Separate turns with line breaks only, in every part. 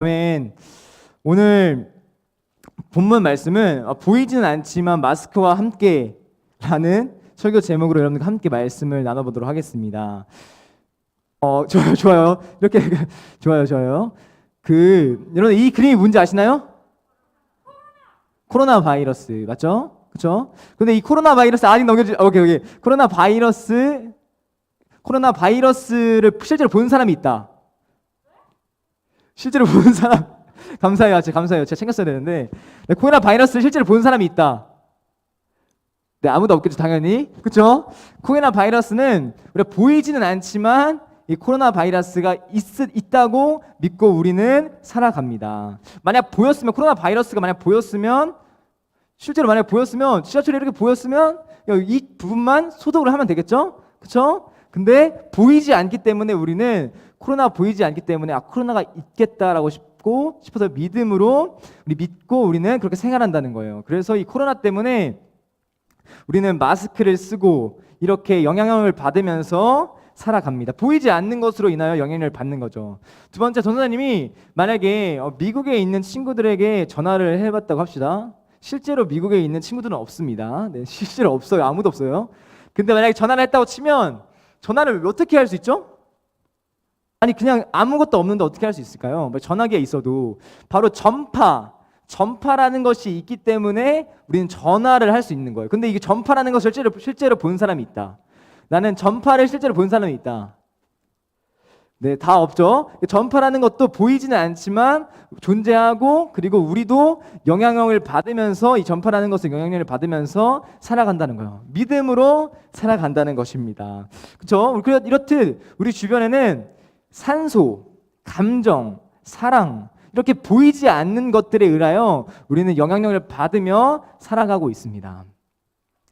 아멘. 오늘 본문 말씀은 보이지는 않지만 마스크와 함께라는 설교 제목으로 여러분과 함께 말씀을 나눠보도록 하겠습니다. 좋아요. 이렇게 좋아요. 여러분 이 그림이 뭔지 아시나요? 코로나 바이러스 맞죠? 그렇죠? 근데 이 코로나 바이러스 아직 오케이. 코로나 바이러스를 실제로 본 사람이 있다. 실제로 본 사람 감사해요. 제가 챙겼어야 되는데 코로나 바이러스를 실제로 본 사람이 있다. 네, 아무도 없겠죠, 당연히. 그렇죠? 코로나 바이러스는 우리가 보이지는 않지만 이 코로나 바이러스가 있다고 믿고 우리는 살아갑니다. 코로나 바이러스가 만약 보였으면 지하철에 이렇게 보였으면 이 부분만 소독을 하면 되겠죠? 그렇죠? 근데 보이지 않기 때문에 우리는 보이지 않기 때문에 코로나가 있겠다라고 싶어서 믿고 우리는 그렇게 생활한다는 거예요. 그래서 이 코로나 때문에 우리는 마스크를 쓰고 이렇게 영향을 받으면서 살아갑니다. 보이지 않는 것으로 인하여 영향을 받는 거죠. 두 번째, 전도사님이 만약에 미국에 있는 친구들에게 전화를 해봤다고 합시다. 실제로 미국에 있는 친구들은 없습니다. 네, 실제로 없어요. 아무도 없어요. 근데 만약에 전화를 했다고 치면 전화를 어떻게 할 수 있죠? 아니 그냥 아무것도 없는데 어떻게 할 수 있을까요? 전화기에 있어도 바로 전파라는 것이 있기 때문에 우리는 전화를 할 수 있는 거예요. 근데 이게 전파라는 것을 실제로 본 사람이 있다. 나는 전파를 실제로 본 사람이 있다. 네, 다 없죠. 전파라는 것도 보이지는 않지만 존재하고 그리고 우리도 영향력을 받으면서 이 전파라는 것을 영향력을 받으면서 살아간다는 거예요. 믿음으로 살아간다는 것입니다. 그렇죠? 이렇듯 우리 주변에는 산소, 감정, 사랑 이렇게 보이지 않는 것들에 의하여 우리는 영향력을 받으며 살아가고 있습니다.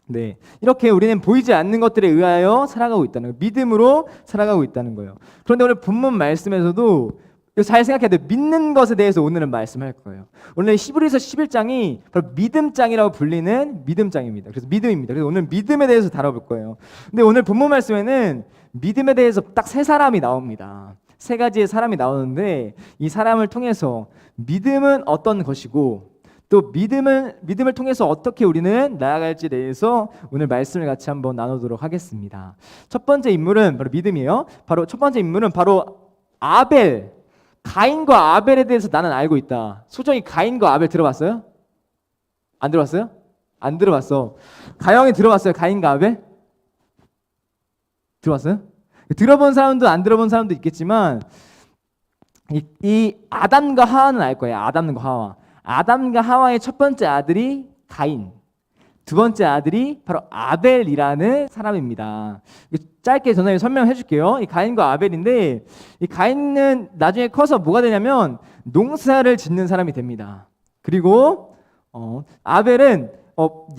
네, 이렇게 우리는 보이지 않는 것들에 의하여 살아가고 있다는 거예요. 믿음으로 살아가고 있다는 거예요. 그런데 오늘 본문 말씀에서도 잘 생각해야 돼요. 믿는 것에 대해서 오늘은 말씀할 거예요. 오늘 히브리서 11장이 바로 믿음장이라고 불리는 믿음장입니다. 그래서 믿음입니다. 그래서 오늘 믿음에 대해서 다뤄볼 거예요. 근데 오늘 본문 말씀에는 믿음에 대해서 딱 세 사람이 나옵니다. 세 가지의 사람이 나오는데 이 사람을 통해서 믿음은 어떤 것이고 또 믿음을 통해서 어떻게 우리는 나아갈지에 대해서 오늘 말씀을 같이 한번 나누도록 하겠습니다. 첫 번째 인물은 바로 믿음이에요. 첫 번째 인물은 바로 가인과 아벨에 대해서 나는 알고 있다. 소정이 가인과 아벨 들어봤어요? 안 들어봤어요? 안 들어봤어. 가영이 들어봤어요? 가인과 아벨? 들어봤어요? 들어본 사람도 안 들어본 사람도 있겠지만 이 아담과 하와는 알 거예요. 아담과 하와의 첫 번째 아들이 가인, 두 번째 아들이 바로 아벨이라는 사람입니다. 짧게 전에 설명해 줄게요. 이 가인과 아벨인데 이 가인은 나중에 커서 뭐가 되냐면 농사를 짓는 사람이 됩니다. 그리고 아벨은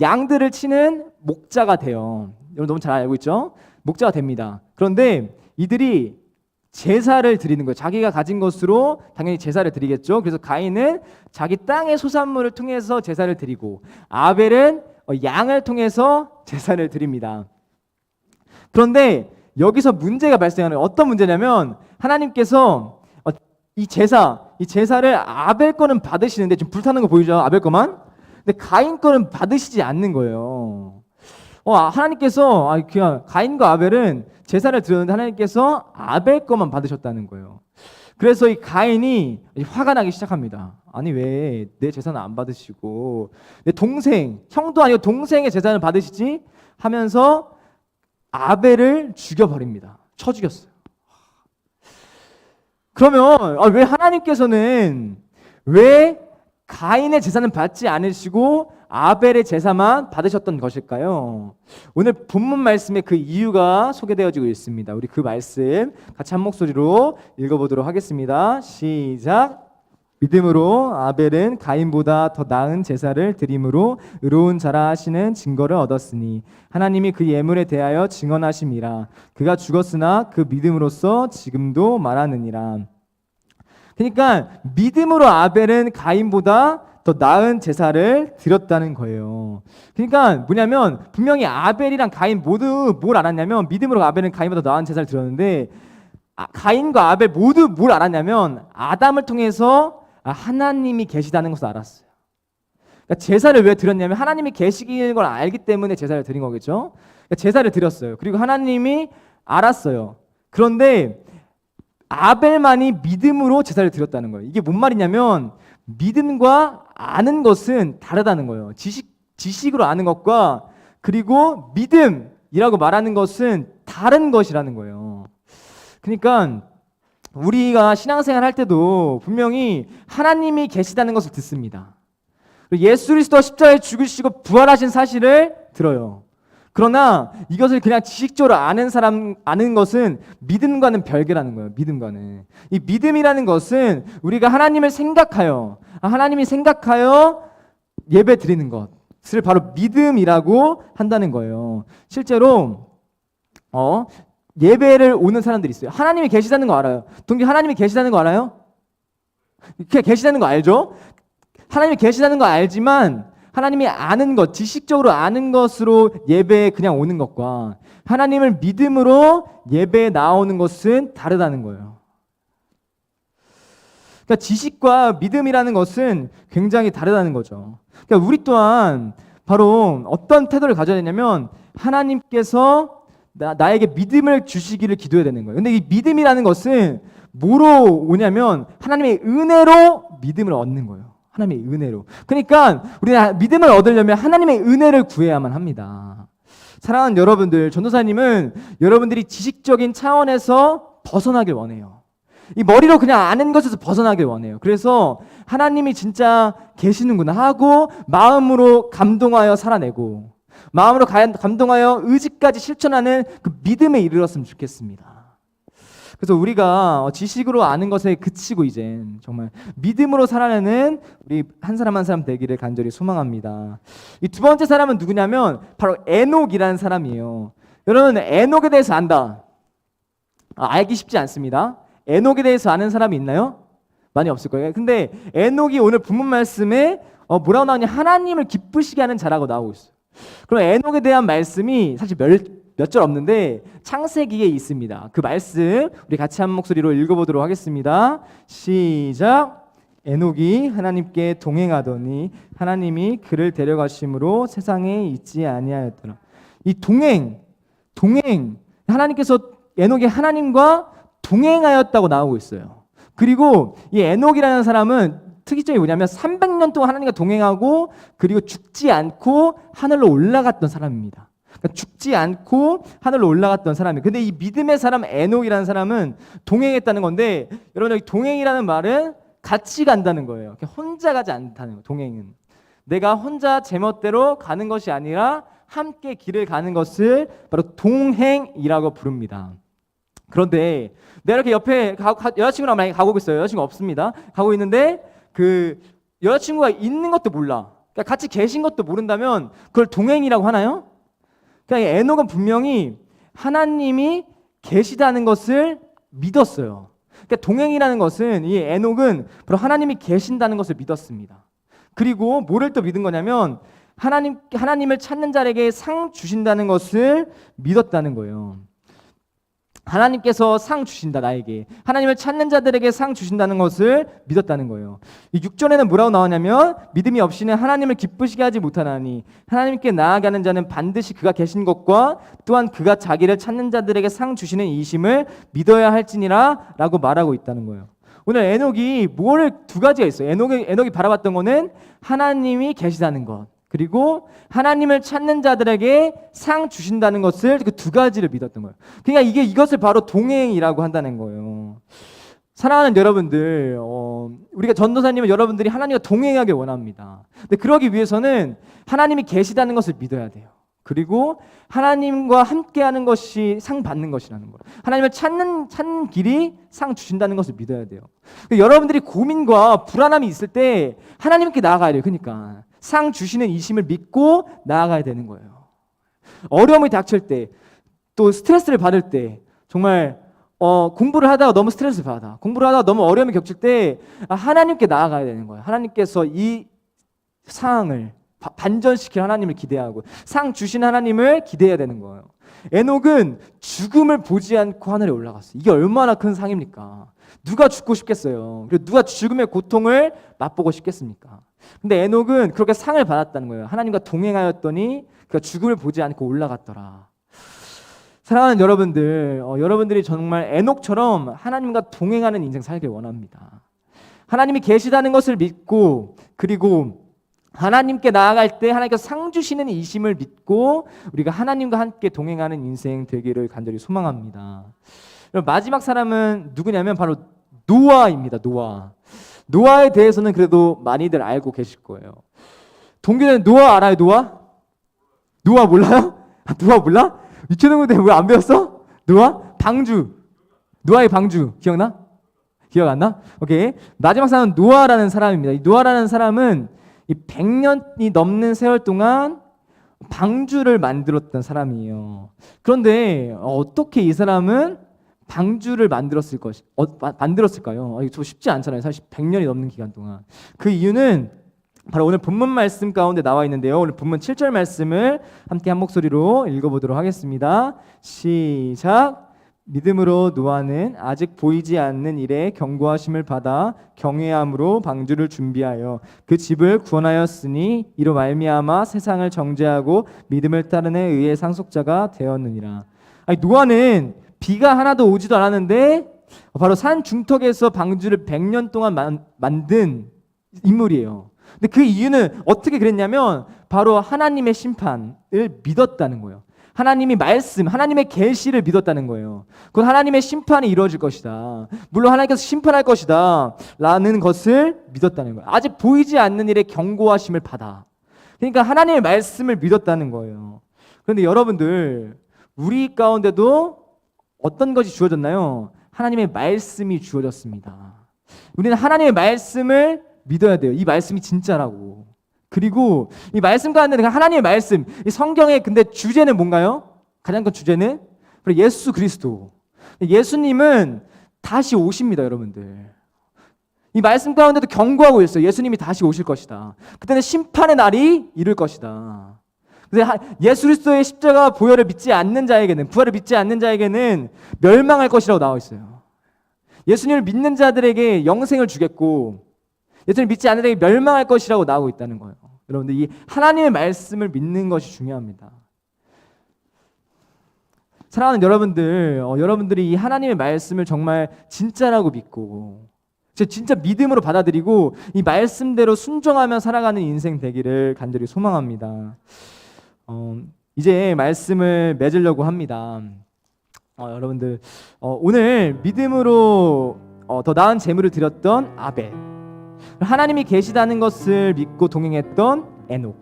양들을 치는 목자가 돼요. 여러분 너무 잘 알고 있죠? 목자가 됩니다. 그런데 이들이 제사를 드리는 거예요. 자기가 가진 것으로 당연히 제사를 드리겠죠. 그래서 가인은 자기 땅의 소산물을 통해서 제사를 드리고 아벨은 양을 통해서 제사를 드립니다. 그런데 여기서 문제가 발생하는 어떤 문제냐면 하나님께서 이 제사를 아벨 거는 받으시는데 지금 불타는 거 보이죠? 아벨 거만. 근데 가인 거는 받으시지 않는 거예요. 하나님께서 그냥 가인과 아벨은 제사를 드렸는데 하나님께서 아벨 것만 받으셨다는 거예요. 그래서 이 가인이 화가 나기 시작합니다. 아니 왜 내 제사는 안 받으시고 내 형도 아니고 동생의 제사는 받으시지? 하면서 아벨을 죽여버립니다. 쳐 죽였어요. 그러면 왜 하나님께서는 왜 가인의 제사는 받지 않으시고 아벨의 제사만 받으셨던 것일까요? 오늘 본문 말씀에 그 이유가 소개되어지고 있습니다. 우리 그 말씀 같이 한 목소리로 읽어보도록 하겠습니다. 시작. 믿음으로 아벨은 가인보다 더 나은 제사를 드림으로 의로운 자라 하시는 증거를 얻었으니 하나님이 그 예물에 대하여 증언하심이라. 그가 죽었으나 그 믿음으로써 지금도 말하느니라. 그러니까 믿음으로 아벨은 가인보다 더 나은 제사를 드렸다는 거예요. 그러니까 뭐냐면 분명히 아벨이랑 가인 모두 뭘 알았냐면 믿음으로 아벨은 가인보다 나은 제사를 드렸는데 가인과 아벨 모두 뭘 알았냐면 아담을 통해서 하나님이 계시다는 것을 알았어요. 그러니까 제사를 왜 드렸냐면 하나님이 계시는 걸 알기 때문에 제사를 드린 거겠죠. 그러니까 제사를 드렸어요. 그리고 하나님이 알았어요. 그런데 아벨만이 믿음으로 제사를 드렸다는 거예요. 이게 뭔 말이냐면 믿음과 아는 것은 다르다는 거예요. 지식으로 아는 것과 그리고 믿음이라고 말하는 것은 다른 것이라는 거예요. 그러니까 우리가 신앙생활 할 때도 분명히 하나님이 계시다는 것을 듣습니다. 예수 그리스도가 십자가에 죽으시고 부활하신 사실을 들어요. 그러나 이것을 그냥 지식적으로 아는 것은 믿음과는 별개라는 거예요. 믿음과는. 이 믿음이라는 것은 우리가 하나님을 생각하여 예배 드리는 것을 바로 믿음이라고 한다는 거예요. 실제로 예배를 오는 사람들이 있어요. 하나님이 계시다는 거 알아요. 동기 하나님이 계시다는 거 알아요? 계시다는 거 알죠? 하나님이 계시다는 거 알지만 하나님이 아는 것, 지식적으로 아는 것으로 예배에 그냥 오는 것과 하나님을 믿음으로 예배에 나오는 것은 다르다는 거예요. 그러니까 지식과 믿음이라는 것은 굉장히 다르다는 거죠. 그러니까 우리 또한 바로 어떤 태도를 가져야 되냐면 하나님께서 나에게 믿음을 주시기를 기도해야 되는 거예요. 근데 이 믿음이라는 것은 뭐로 오냐면 하나님의 은혜로 믿음을 얻는 거예요. 하나님의 은혜로. 그러니까 우리는 믿음을 얻으려면 하나님의 은혜를 구해야만 합니다. 사랑하는 여러분들, 전도사님은 여러분들이 지식적인 차원에서 벗어나길 원해요. 이 머리로 그냥 아는 것에서 벗어나길 원해요. 그래서 하나님이 진짜 계시는구나 하고 마음으로 감동하여 살아내고 마음으로 감동하여 의지까지 실천하는 그 믿음에 이르렀으면 좋겠습니다. 그래서 우리가 지식으로 아는 것에 그치고 이제 정말 믿음으로 살아내는 우리 한 사람 한 사람 되기를 간절히 소망합니다. 이 두 번째 사람은 누구냐면 바로 에녹이라는 사람이에요. 여러분 에녹에 대해서 안다. 알기 쉽지 않습니다. 에녹에 대해서 아는 사람이 있나요? 많이 없을 거예요. 근데 에녹이 오늘 본문 말씀에 뭐라고 나오냐? 하나님을 기쁘시게 하는 자라고 나오고 있어요. 그럼 에녹에 대한 말씀이 사실 몇 절 없는데 창세기에 있습니다. 그 말씀 우리 같이 한 목소리로 읽어보도록 하겠습니다. 시작. 에녹이 하나님께 동행하더니 하나님이 그를 데려가심으로 세상에 있지 아니하였더라. 이 동행 하나님께서 에녹이 하나님과 동행하였다고 나오고 있어요. 그리고 이 에녹이라는 사람은 특이점이 뭐냐면 300년 동안 하나님과 동행하고 그리고 죽지 않고 하늘로 올라갔던 사람입니다. 그러니까 죽지 않고 하늘로 올라갔던 사람이에요. 근데 이 믿음의 사람 에녹이라는 사람은 동행했다는 건데 여러분 여기 동행이라는 말은 같이 간다는 거예요. 혼자 가지 않다는 거예요. 동행은 내가 혼자 제멋대로 가는 것이 아니라 함께 길을 가는 것을 바로 동행이라고 부릅니다. 그런데 내가 이렇게 옆에 여자친구랑 만약에 가고 있어요. 여자친구 없습니다. 가고 있는데 그 여자친구가 있는 것도 몰라. 그러니까 같이 계신 것도 모른다면 그걸 동행이라고 하나요? 그러니까 에녹은 분명히 하나님이 계시다는 것을 믿었어요. 그러니까 동행이라는 것은 이 에녹은 바로 하나님이 계신다는 것을 믿었습니다. 그리고 뭐를 또 믿은 거냐면 하나님을 찾는 자에게 상 주신다는 것을 믿었다는 거예요. 하나님께서 상 주신다 나에게. 하나님을 찾는 자들에게 상 주신다는 것을 믿었다는 거예요. 이 6절에는 뭐라고 나오냐면 믿음이 없이는 하나님을 기쁘시게 하지 못하나니 하나님께 나아가는 자는 반드시 그가 계신 것과 또한 그가 자기를 찾는 자들에게 상 주시는 이심을 믿어야 할지니라 라고 말하고 있다는 거예요. 오늘 에녹이 두 가지가 있어요. 에녹이 바라봤던 거는 하나님이 계시다는 것, 그리고 하나님을 찾는 자들에게 상 주신다는 것을 그 두 가지를 믿었던 거예요. 그러니까 이것을 바로 동행이라고 한다는 거예요. 사랑하는 여러분들, 우리가 전도사님은 여러분들이 하나님과 동행하길 원합니다. 근데 그러기 위해서는 하나님이 계시다는 것을 믿어야 돼요. 그리고 하나님과 함께하는 것이 상 받는 것이라는 거예요. 하나님을 찾는 길이 상 주신다는 것을 믿어야 돼요. 여러분들이 고민과 불안함이 있을 때 하나님께 나아가야 돼요. 그러니까 상 주시는 이심을 믿고 나아가야 되는 거예요. 어려움이 닥칠 때, 또 스트레스를 받을 때, 정말 공부를 하다가 너무 스트레스를 받아, 공부를 하다가 너무 어려움이 겹칠 때 하나님께 나아가야 되는 거예요. 하나님께서 이 상황을 반전시킬 하나님을 기대하고 상 주신 하나님을 기대해야 되는 거예요. 에녹은 죽음을 보지 않고 하늘에 올라갔어요. 이게 얼마나 큰 상입니까? 누가 죽고 싶겠어요? 그리고 누가 죽음의 고통을 맛보고 싶겠습니까? 근데 에녹은 그렇게 상을 받았다는 거예요. 하나님과 동행하였더니 그가 죽음을 보지 않고 올라갔더라. 사랑하는 여러분들, 여러분들이 정말 에녹처럼 하나님과 동행하는 인생 살길 원합니다. 하나님이 계시다는 것을 믿고, 그리고 하나님께 나아갈 때 하나님께서 상 주시는 이심을 믿고 우리가 하나님과 함께 동행하는 인생 되기를 간절히 소망합니다. 마지막 사람은 누구냐면 바로 노아입니다. 노아에 대해서는 그래도 많이들 알고 계실 거예요. 동기는 노아 알아요? 노아 몰라요? 노아 몰라? 유치원 때 왜 안 배웠어? 노아의 방주 기억나? 기억 안 나? 오케이. 마지막 사람은 노아라는 사람입니다. 이 노아라는 사람은 이 100년이 넘는 세월 동안 방주를 만들었던 사람이에요. 그런데 어떻게 이 사람은 방주를 만들었을까요? 이거 쉽지 않잖아요. 사실 100년이 넘는 기간 동안. 그 이유는 바로 오늘 본문 말씀 가운데 나와 있는데요. 오늘 본문 7절 말씀을 함께 한 목소리로 읽어보도록 하겠습니다. 시작. 믿음으로 노아는 아직 보이지 않는 일에 경고하심을 받아 경외함으로 방주를 준비하여 그 집을 구원하였으니 이로 말미암아 세상을 정죄하고 믿음을 따르는 의의 상속자가 되었느니라. 노아는 비가 하나도 오지도 않았는데 바로 산 중턱에서 방주를 100년 동안 만든 인물이에요. 근데 그 이유는 어떻게 그랬냐면 바로 하나님의 심판을 믿었다는 거예요. 하나님이 말씀, 하나님의 계시를 믿었다는 거예요. 곧 하나님의 심판이 이루어질 것이다. 물론 하나님께서 심판할 것이다 라는 것을 믿었다는 거예요. 아직 보이지 않는 일에 경고하심을 받아. 그러니까 하나님의 말씀을 믿었다는 거예요. 그런데 여러분들, 우리 가운데도 어떤 것이 주어졌나요? 하나님의 말씀이 주어졌습니다. 우리는 하나님의 말씀을 믿어야 돼요. 이 말씀이 진짜라고. 그리고 이 말씀 가운데 하나님의 말씀, 이 성경의 근데 주제는 뭔가요? 가장 큰 주제는 바로 예수 그리스도. 예수님은 다시 오십니다, 여러분들. 이 말씀 가운데도 경고하고 있어요. 예수님이 다시 오실 것이다. 그때는 심판의 날이 이룰 것이다. 그래서 예수 그리스도의 십자가 보혈을 믿지 않는 자에게는, 부활을 믿지 않는 자에게는 멸망할 것이라고 나와 있어요. 예수님을 믿는 자들에게 영생을 주겠고 예수님을 믿지 않는 자에게 멸망할 것이라고 나오고 있다는 거예요. 여러분들, 이 하나님의 말씀을 믿는 것이 중요합니다. 사랑하는 여러분들, 여러분들이 이 하나님의 말씀을 정말 진짜라고 믿고 진짜 믿음으로 받아들이고 이 말씀대로 순종하며 살아가는 인생 되기를 간절히 소망합니다. 이제 말씀을 맺으려고 합니다. 여러분들, 오늘 믿음으로 더 나은 재물을 드렸던 아벨, 하나님이 계시다는 것을 믿고 동행했던 에녹,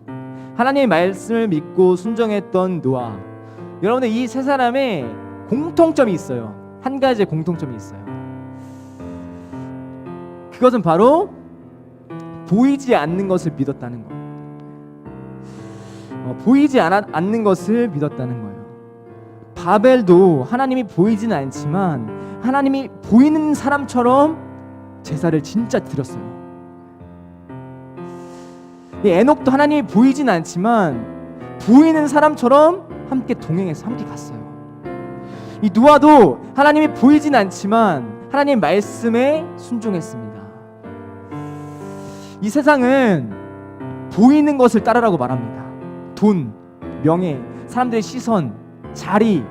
하나님의 말씀을 믿고 순종했던 노아. 여러분들, 이 세 사람의 공통점이 있어요. 한 가지의 공통점이 있어요. 그것은 바로 보이지 않는 것을 믿었다는 거예요. 보이지 않는 것을 믿었다는 거예요. 바벨도 하나님이 보이지는 않지만 하나님이 보이는 사람처럼 제사를 진짜 드렸어요. 에녹도 하나님이 보이진 않지만 보이는 사람처럼 함께 동행해서 함께 갔어요. 이 노아도 하나님이 보이진 않지만 하나님의 말씀에 순종했습니다. 이 세상은 보이는 것을 따르라고 말합니다. 돈, 명예, 사람들의 시선, 자리.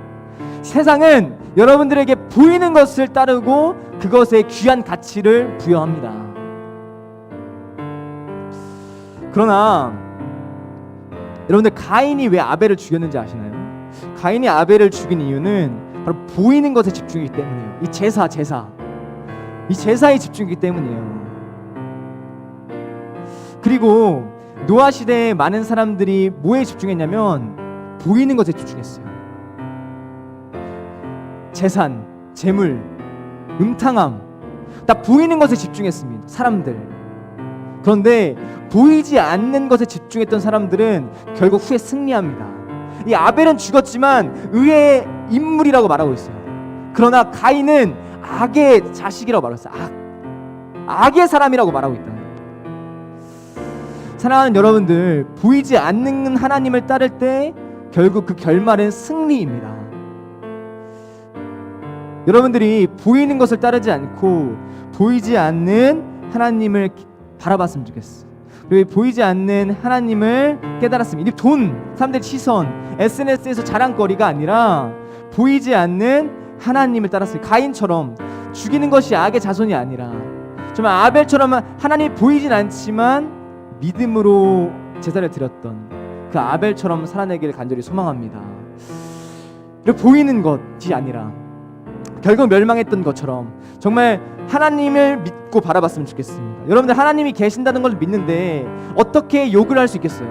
세상은 여러분들에게 보이는 것을 따르고 그것에 귀한 가치를 부여합니다. 그러나 여러분들, 가인이 왜 아벨을 죽였는지 아시나요? 가인이 아벨을 죽인 이유는 바로 보이는 것에 집중이기 때문이에요. 이 제사에 집중이기 때문이에요. 그리고 노아 시대에 많은 사람들이 뭐에 집중했냐면 보이는 것에 집중했어요. 재산, 재물, 음탕함, 다 보이는 것에 집중했습니다. 사람들. 그런데 보이지 않는 것에 집중했던 사람들은 결국 후에 승리합니다. 이 아벨은 죽었지만 의의 인물이라고 말하고 있어요. 그러나 가인은 악의 자식이라고 말했어요. 악의 사람이라고 말하고 있다. 사랑하는 여러분들, 보이지 않는 하나님을 따를 때 결국 그 결말은 승리입니다. 여러분들이 보이는 것을 따르지 않고 보이지 않는 하나님을 바라봤으면 좋겠어. 그리고 보이지 않는 하나님을 깨달았으면, 이 돈, 사람들의 시선, SNS에서 자랑거리가 아니라 보이지 않는 하나님을 따랐어요. 가인처럼 죽이는 것이 악의 자손이 아니라 정말 아벨처럼 하나님이 보이진 않지만 믿음으로 제사를 드렸던 그 아벨처럼 살아내기를 간절히 소망합니다. 그리고 보이는 것이 아니라 결국 멸망했던 것처럼 정말 하나님을 믿고 바라봤으면 좋겠습니다. 여러분들 하나님이 계신다는 걸 믿는데 어떻게 욕을 할 수 있겠어요?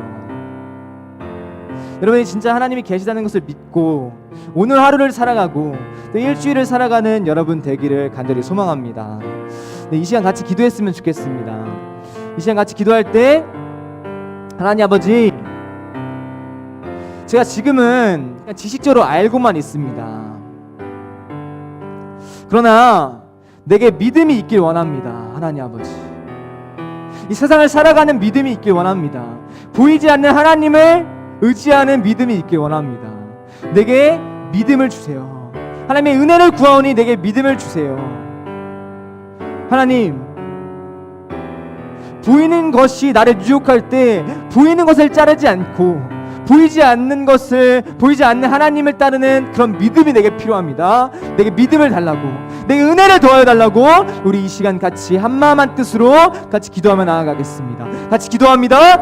여러분이 진짜 하나님이 계시다는 것을 믿고 오늘 하루를 살아가고 또 일주일을 살아가는 여러분 되기를 간절히 소망합니다. 네, 이 시간 같이 기도했으면 좋겠습니다. 이 시간 같이 기도할 때 하나님 아버지, 제가 지금은 그냥 지식적으로 알고만 있습니다. 그러나 내게 믿음이 있길 원합니다. 하나님 아버지, 이 세상을 살아가는 믿음이 있길 원합니다. 보이지 않는 하나님을 의지하는 믿음이 있길 원합니다. 내게 믿음을 주세요. 하나님의 은혜를 구하오니 내게 믿음을 주세요. 하나님, 보이는 것이 나를 유혹할 때 보이는 것을 자르지 않고 보이지 않는 것을, 보이지 않는 하나님을 따르는 그런 믿음이 내게 필요합니다. 내게 믿음을 달라고, 내게 은혜를 더하여 달라고 우리 이 시간 같이 한마음 한 뜻으로 같이 기도하며 나아가겠습니다. 같이 기도합니다.